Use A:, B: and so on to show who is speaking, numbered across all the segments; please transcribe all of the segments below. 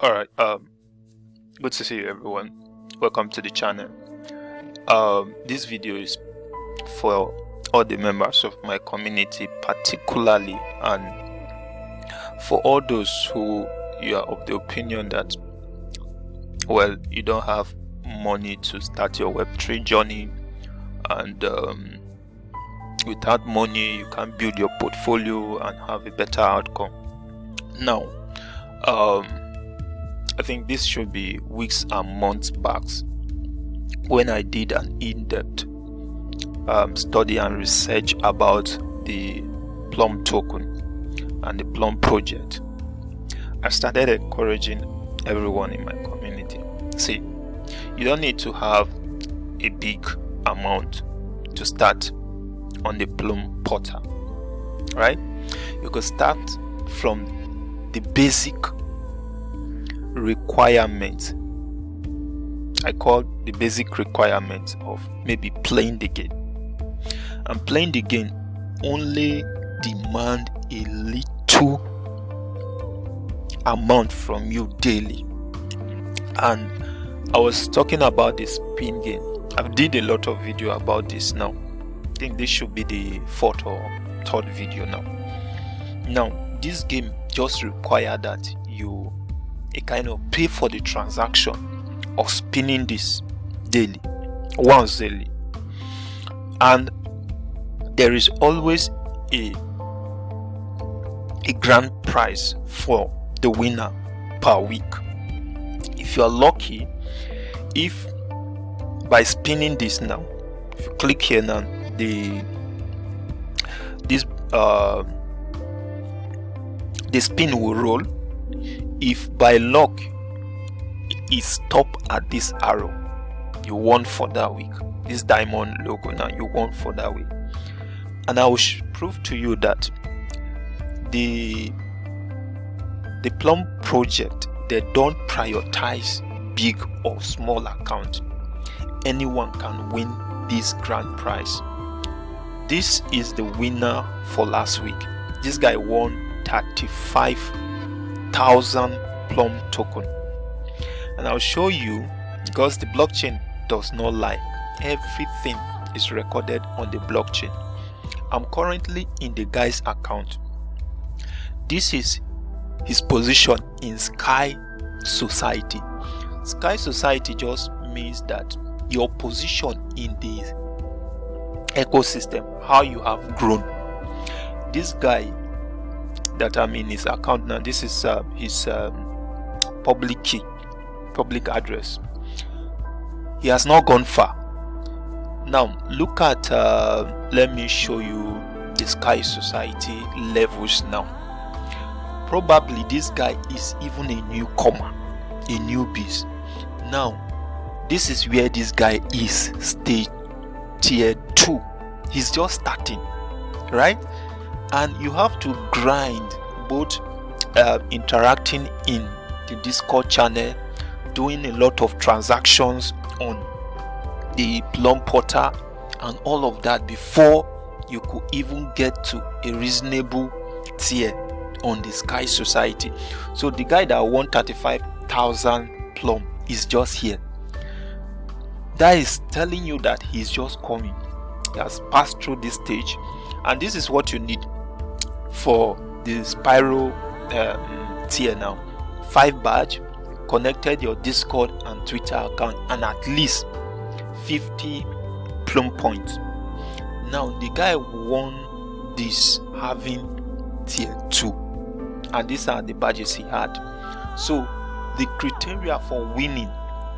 A: Alright, good to see you everyone. Welcome to the channel. This video is for all the members of my community particularly, and for all those who you are of the opinion that, well, you don't have money to start your Web3 journey, and without money you can't build your portfolio and have a better outcome. Now, I think this should be weeks and months back when I did an in-depth study and research about the PLUME token and the PLUME project. I started encouraging everyone in my community. See, you don't need to have a big amount to start on the PLUME portal, right? You could start from the basic requirement. I call the basic requirement of maybe playing the game, and playing the game only demand a little amount from you daily. And I was talking about the spin game. I've did a lot of video about this now. I think this should be the fourth or third video now. This game just require that you kind of pay for the transaction of spinning this daily, once daily, and there is always a grand prize for the winner per week. If you are lucky, if by spinning this now, if you click here now, the spin will roll. If by luck it stop at this arrow, you won for that week. This diamond logo now, you won for that week. And I will prove to you that the PLUME project, they don't prioritize big or small account. Anyone can win this grand prize. This is the winner for last week. This guy won 35,000 PLUME token, and I'll show you, because the blockchain does not lie. Everything is recorded on the blockchain. I'm currently in the guy's account. This is his position in Sky Society. Sky Society just means that your position in the ecosystem, how you have grown. This guy that I'm in his account now, this is his public key, public address. He has not gone far. Now look at let me show you the Sky Society levels now. Probably this guy is even a newcomer, a newbie. Now this is where this guy is, stage tier 2. He's just starting, right? And you have to grind, both interacting in the Discord channel, doing a lot of transactions on the PLUME portal and all of that before you could even get to a reasonable tier on the Sky Society. So the guy that won 35,000 PLUME is just here. That is telling you that he's just coming. He has passed through this stage, and this is what you need for the Spiral tier now. 5 badge, connected your Discord and Twitter account, and at least 50 PLUME points. Now the guy won this having tier 2, and these are the badges he had. So the criteria for winning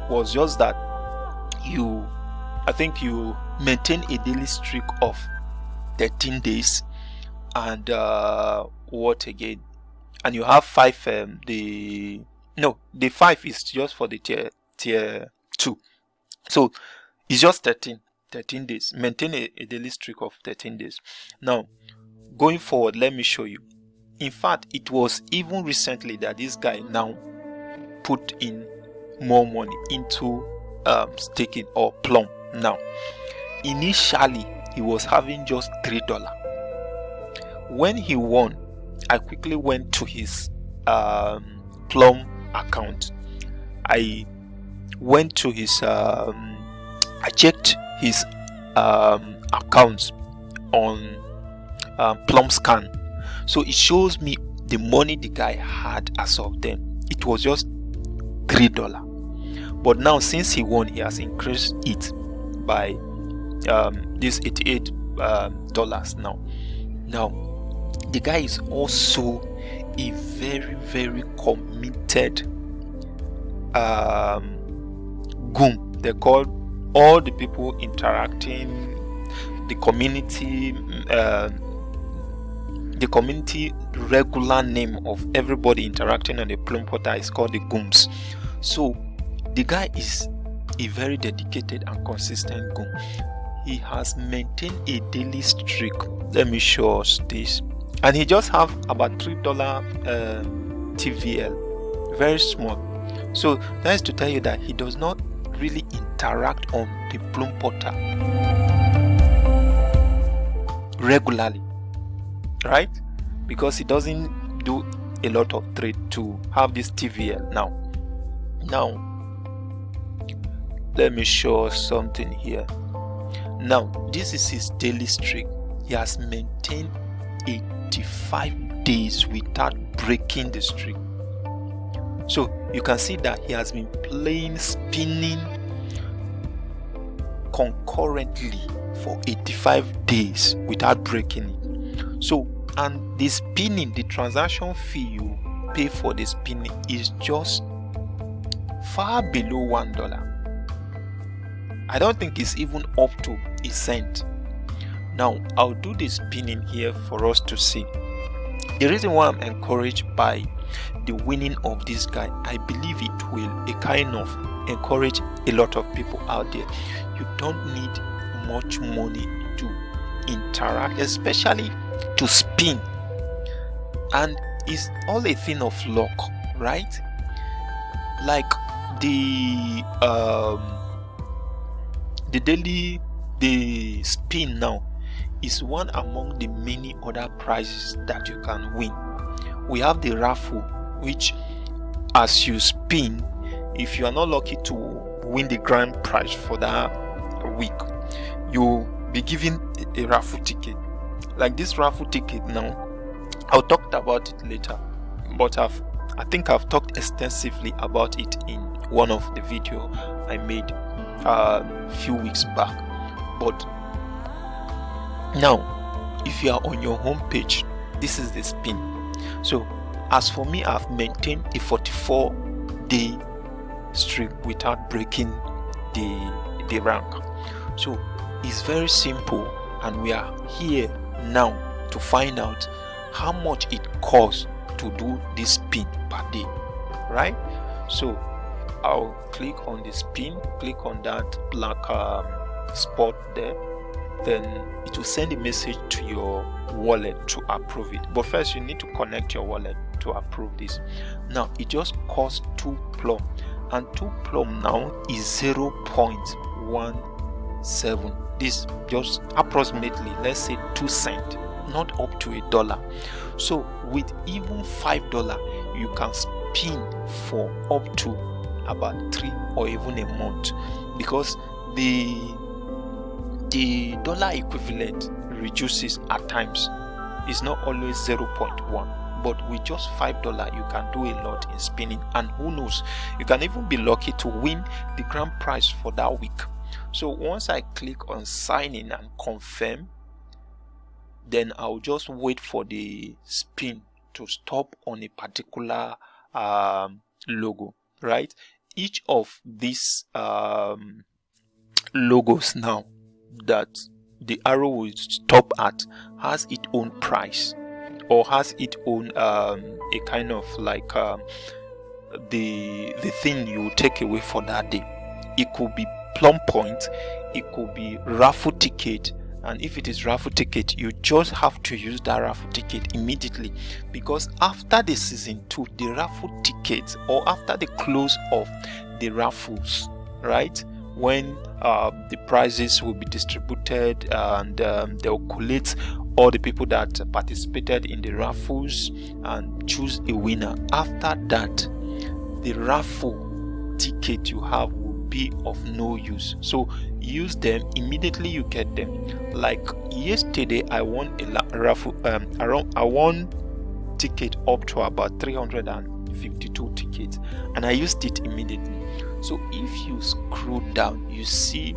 A: was just that you maintain a daily streak of 13 days, and what again, and you have 5 the 5 is just for the tier 2, so it's just 13 days. Maintain a daily streak of 13 days. Now going forward, let me show you. In fact, it was even recently that this guy now put in more money into staking or PLUME. Now initially he was having just $3. When he won, I quickly went to his PLUME account. I went to his I checked his account on Plum Scan, so it shows me the money the guy had as of then. It was just $3, but now since he won, he has increased it by this $88 now. The guy is also a very, very committed goon. They call all the people interacting, the community regular name of everybody interacting on the Plume portal is called the Gooms. So the guy is a very dedicated and consistent goon. He has maintained a daily streak. Let me show us this. And he just have about $3 TVL, very small. So that is to tell you that he does not really interact on the Plume portal regularly, right? Because he doesn't do a lot of trade to have this TVL. Now let me show us something here. Now this is his daily streak. He has maintained 85 days without breaking the streak. So you can see that he has been spinning concurrently for 85 days without breaking it. So, and the spinning, the transaction fee you pay for the spinning is just far below $1. I don't think it's even up to a cent. Now I'll do the spinning here for us to see. The reason why I'm encouraged by the winning of this guy, I believe it will kind of encourage a lot of people out there. You don't need much money to interact, especially to spin, and it's all a thing of luck, right? Like the spin now is one among the many other prizes that you can win. We have the raffle, which as you spin, if you are not lucky to win the grand prize for that week, you'll be given a raffle ticket. Like this raffle ticket now, I'll talk about it later, but I think I've talked extensively about it in one of the video I made a few weeks back. But now, if you are on your home page, this is the spin. So as for me, I've maintained a 44-day streak without breaking the rank. So it's very simple, and we are here now to find out how much it costs to do this spin per day, right? So I'll click on the spin, click on that black spot there, then it will send a message to your wallet to approve it. But first you need to connect your wallet to approve this. Now it just costs 2 plum, and 2 plum now is 0.17. This just approximately, let's say 2 cents, not up to $1. So with even $5 you can spin for up to about 3 or even a month, because the dollar equivalent reduces at times. It's not always 0.1, but with just $5 you can do a lot in spinning, and who knows, you can even be lucky to win the grand prize for that week. So once I click on sign in and confirm, then I'll just wait for the spin to stop on a particular logo, right? Each of these logos now that the arrow will stop at has its own price, or has its own a kind of like the thing you take away for that day. It could be plum point, it could be raffle ticket, and if it is raffle ticket, you just have to use that raffle ticket immediately, because after the season 2, the raffle tickets, or after the close of the raffles, right, when the prizes will be distributed, and they'll collate all the people that participated in the raffles and choose a winner. After that, the raffle ticket you have will be of no use. So use them immediately you get them. Like yesterday, I won a raffle. I won ticket up to about 352 tickets, and I used it immediately. So if you scroll down, you see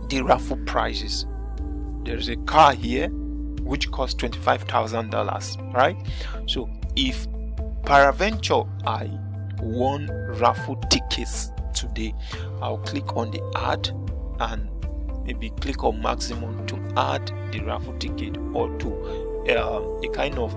A: the raffle prices. There's a car here which costs $25,000, right? So if peradventure I won raffle tickets today, I'll click on the add and maybe click on maximum to add the raffle ticket, or to a kind of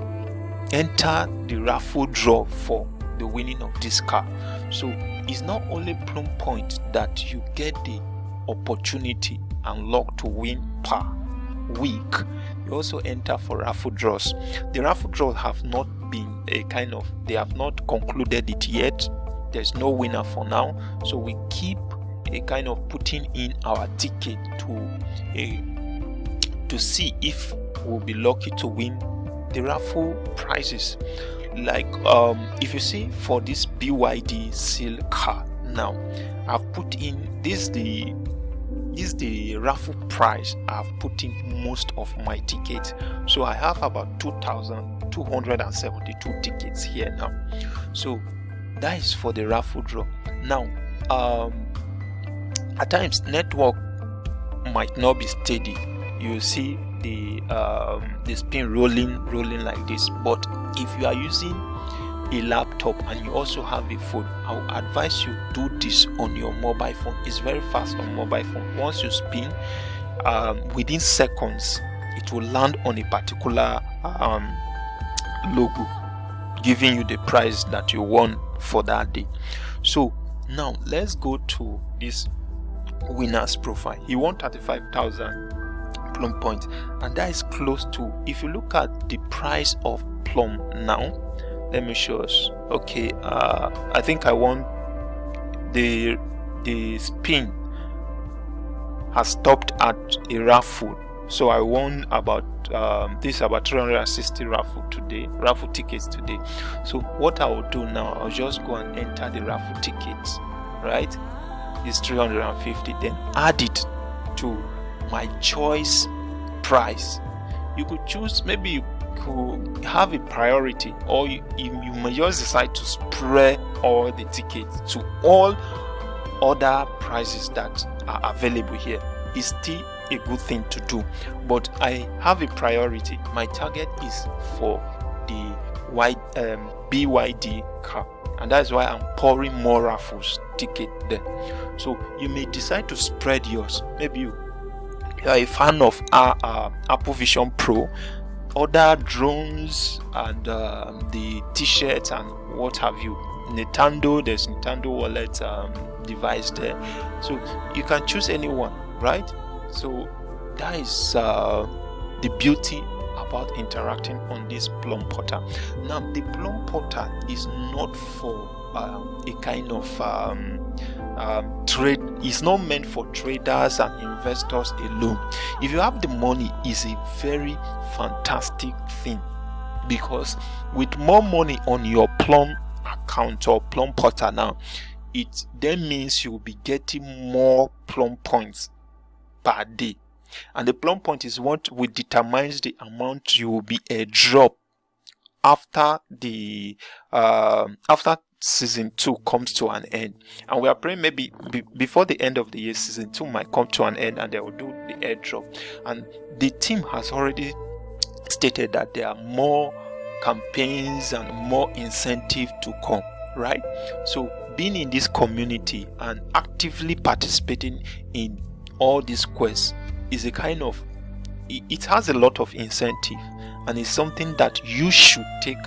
A: enter the raffle draw for the winning of this car. So it's not only Plume Point that you get the opportunity and luck to win per week, you also enter for raffle draws. The raffle draws have not been they have not concluded it yet. There's no winner for now, so we keep a kind of putting in our ticket to see if we'll be lucky to win the raffle prizes. Like if you see for this BYD seal car, now I've put in this the raffle price. I've put in most of my tickets, so I have about 2,272 tickets here now. So that is for the raffle draw. Now at times network might not be steady. You see the spin rolling like this. But if you are using a laptop and you also have a phone, I will advise you do this on your mobile phone. It's very fast on mobile phone. Once you spin, within seconds it will land on a particular logo, giving you the prize that you won for that day. So now let's go to this winner's profile. He won 35,000 Plume Point, and that is close to, if you look at the price of Plume now, let me show us. Okay, I think I won the spin has stopped at a raffle, so I won about about 360 raffle tickets today. So what I will do now, I'll just go and enter the raffle tickets, right? It's 350, then add it to my choice price. You could choose, maybe you could have a priority, or you may just decide to spread all the tickets to all other prices that are available here. It's still a good thing to do, but I have a priority. My target is for the BYD car, and that's why I'm pouring more raffles ticket there. So you may decide to spread yours. Maybe you are a fan of Apple Vision Pro, other drones, and the t-shirts and what have you. Nintendo, there's Nintendo wallet device there, so you can choose anyone, right? So that is the beauty about interacting on this Plume portal. Now the Plume portal is not for a kind of trade. It's not meant for traders and investors alone. If you have the money, it's a very fantastic thing, because with more money on your Plume account or Plume portal now, it then means you will be getting more Plume points per day, and the Plume point is what will determines the amount you will be airdrop after the after season 2 comes to an end. And we are praying maybe before the end of the year, season 2 might come to an end and they will do the airdrop. And the team has already stated that there are more campaigns and more incentive to come, right? So being in this community and actively participating in all these quests is a kind of, it has a lot of incentive, and it's something that you should take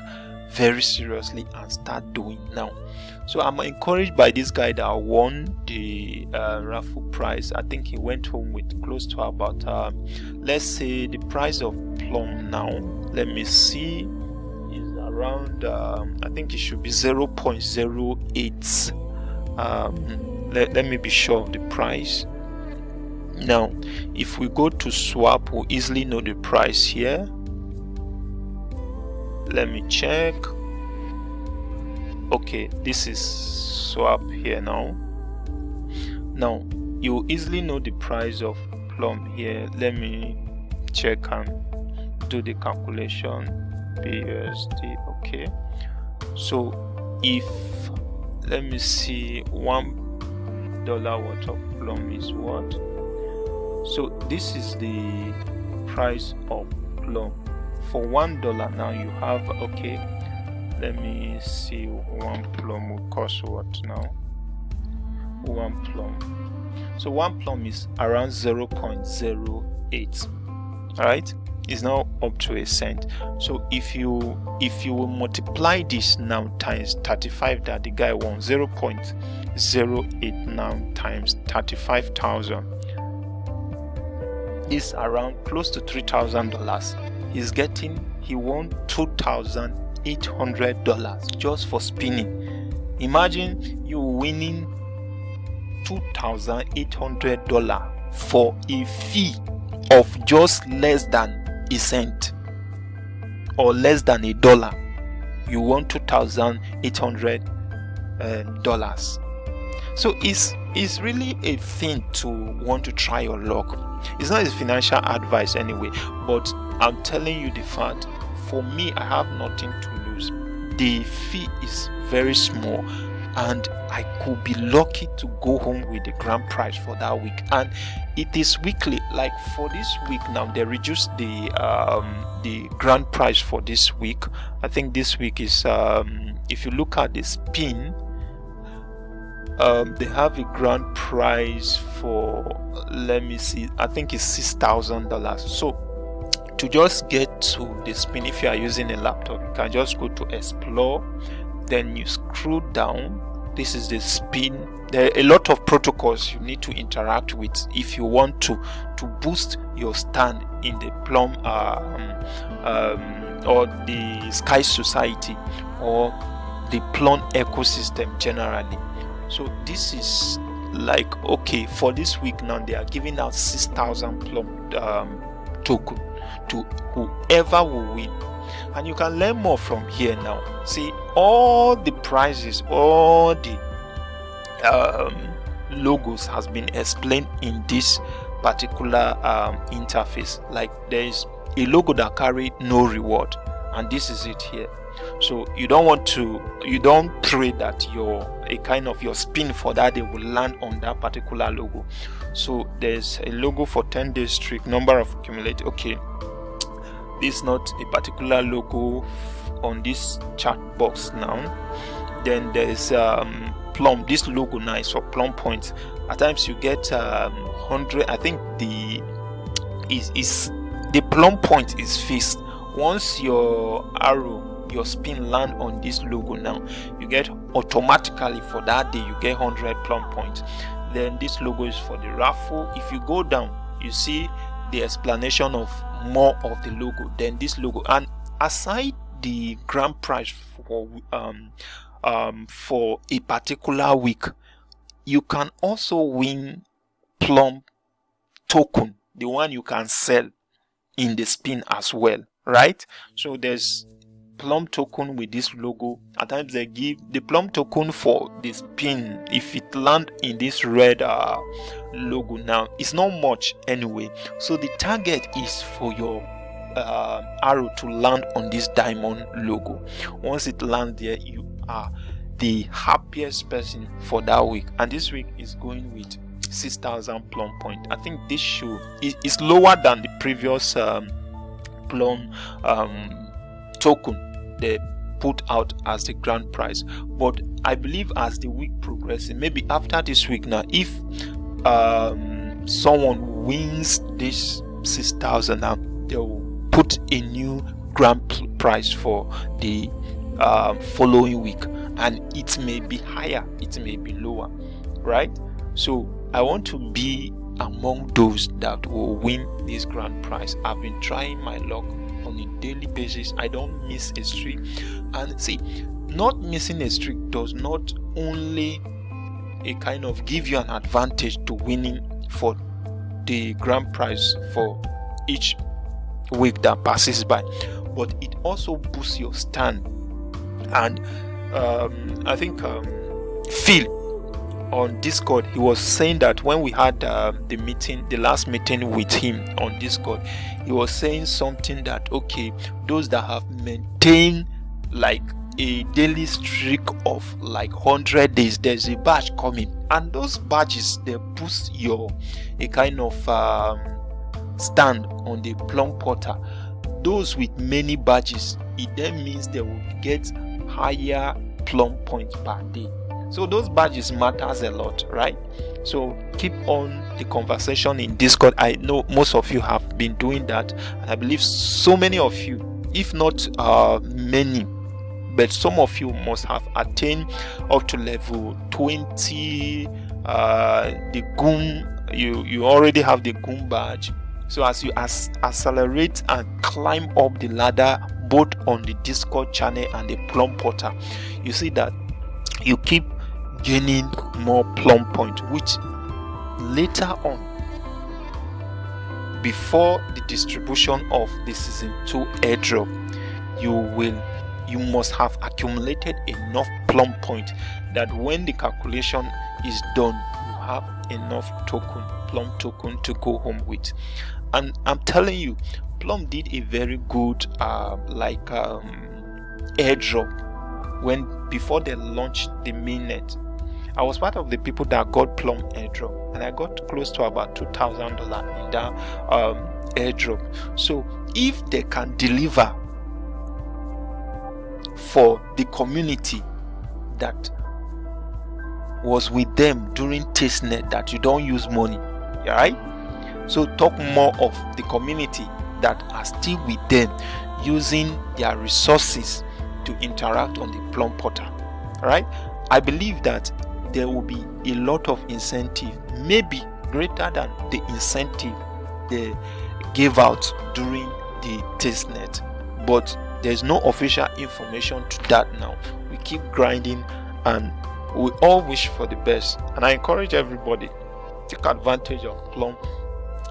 A: very seriously and start doing now. So I'm encouraged by this guy that won the raffle prize. I think he went home with close to about let's say the price of Plume now, let me see, is around I think it should be 0.08. Let me be sure of the price. Now if we go to swap, we'll easily know the price here. Let me check. okay, this is swap here now. Now you easily know the price of plum here. Let me check and do the calculation. BUSD. Okay, so if, let me see, $1 worth of plum is what? So this is the price of plum for $1. Now you have, okay, let me see, one plum will cost what now? One plum, so one plum is around 0.08. all right, is now up to a cent. So if you will multiply this now times 35 that the guy wants, 0.08 now times 35,000 is around close to $3,000. He won $2,800 just for spinning. Imagine you winning $2,800 for a fee of just less than a cent or less than $1. You won $2,800. So it's really a thing to want to try your luck. It's not a financial advice anyway, but I'm telling you the fact. For me, I have nothing to lose. The fee is very small, and I could be lucky to go home with the grand prize for that week. And it is weekly. Like for this week now, they reduced the grand prize for this week. I think this week is if you look at the spin, they have a grand prize for, let me see, I think it's $6,000. So to just get to the spin, if you are using a laptop, you can just go to explore, then you scroll down. This is the spin. There are a lot of protocols you need to interact with if you want to boost your stand in the Plum or the Sky Society or the Plum ecosystem generally. So this is like, okay, for this week now they are giving out 6,000 Plum token to whoever will win, and you can learn more from here now. See, all the prizes, all the logos has been explained in this particular interface. Like there is a logo that carry no reward, and this is it here. So you don't pray that your spin for that day will land on that particular logo. So there's a logo for 10 days streak, number of accumulated. Okay, this is not a particular logo on this chat box now. Then there's Plum. This logo now is for Plum points. At times you get 100. I think the Plum point is fixed. Once your arrow, your spin land on this logo now, you get automatically for that day you get 100 Plum points. Then this logo is for the raffle. If you go down, you see the explanation of more of the logo. Then this logo, and aside the grand prize for a particular week, you can also win Plum token, the one you can sell in the spin as well, right? So there's Plum token with this logo. At times they give the Plum token for the spin. If it land in this red logo now, it's not much anyway. So the target is for your arrow to land on this diamond logo. Once it lands there, you are the happiest person for that week. And this week is going with 6,000 Plum point. I think this show is lower than the previous Plum token they put out as the grand prize. But I believe as the week progresses, maybe after this week now, if someone wins this 6,000 now, they will put a new grand prize for the following week, and it may be higher, it may be lower, right? So I want to be among those that will win this grand prize. I've been trying my luck on a daily basis. I don't miss a streak. And see, not missing a streak does not only a kind of give you an advantage to winning for the grand prize for each week that passes by, but it also boosts your stand. And I think Phil on Discord, he was saying that when we had the last meeting with him on Discord, he was saying something that, okay, those that have maintained like a daily streak of like 100 days, there's a badge coming, and those badges, they boost a kind of stand on the Plum portal. Those with many badges, it then means they will get higher Plum points per day. So those badges matters a lot, right? So keep on the conversation in Discord. I know most of you have been doing that, and I believe so many of you, if not many, but some of you must have attained up to level 20. The goon, you already have the goon badge. So as you accelerate and climb up the ladder, both on the Discord channel and the Plum portal, you see that you keep gaining more Plum points, which later on, before the distribution of the season 2 airdrop, you must have accumulated enough Plum points that when the calculation is done, you have enough Plum token to go home with. And I'm telling you, Plum did a very good airdrop before they launched the mainnet. I was part of the people that got Plum airdrop, and I got close to about $2,000 in that airdrop. So if they can deliver for the community that was with them during testnet, that you don't use money, right? So talk more of the community that are still with them, using their resources to interact on the Plum portal, right? I believe that there will be a lot of incentive, maybe greater than the incentive they gave out during the testnet, but there's no official information to that now. We keep grinding, and we all wish for the best, and I encourage everybody take advantage of Plum.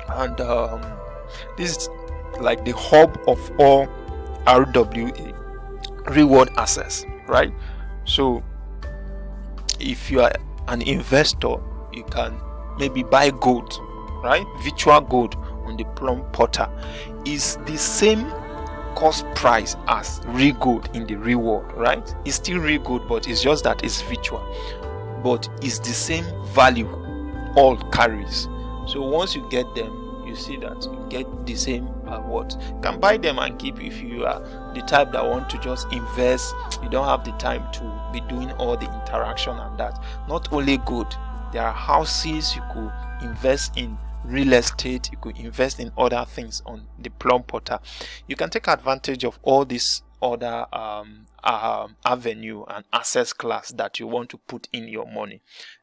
A: And this is like the hub of all RWA reward access, right? So if you are an investor, you can maybe buy gold, right? Virtual gold on the Plum portal is the same cost price as real gold in the reward, right? It's still real gold, but it's just that it's virtual, but it's the same value all carries. So once you get them, you see that you get the same reward. You can buy them and keep if you are the type that want to just invest. You don't have the time to be doing all the interaction and that. Not only gold, there are houses you could invest in, real estate, you could invest in other things on the Plum portal. You can take advantage of all these other avenue and access class that you want to put in your money.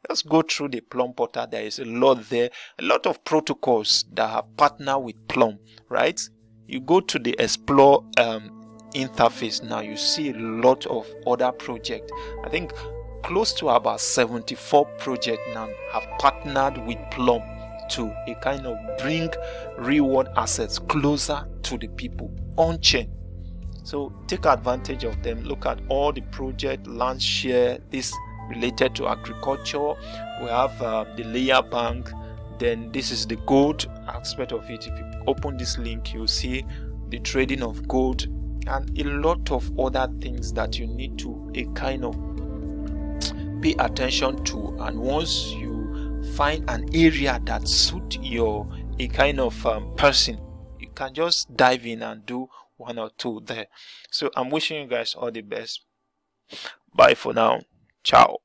A: Let's go through the Plum portal. There is a lot there, a lot of protocols that have partnered with Plum, right? You go to the explore interface now, you see a lot of other projects. I think close to about 74 projects now have partnered with Plum to a kind of bring reward assets closer to the people on chain. So take advantage of them. Look at all the project, land share, this related to agriculture. We have the layer bank. Then this is the gold aspect of it. If you open this link, you'll see the trading of gold and a lot of other things that you need to a kind of pay attention to. And once you find an area that suits your a kind of person, you can just dive in and do one or two there. So I'm wishing you guys all the best. Bye for now. Ciao.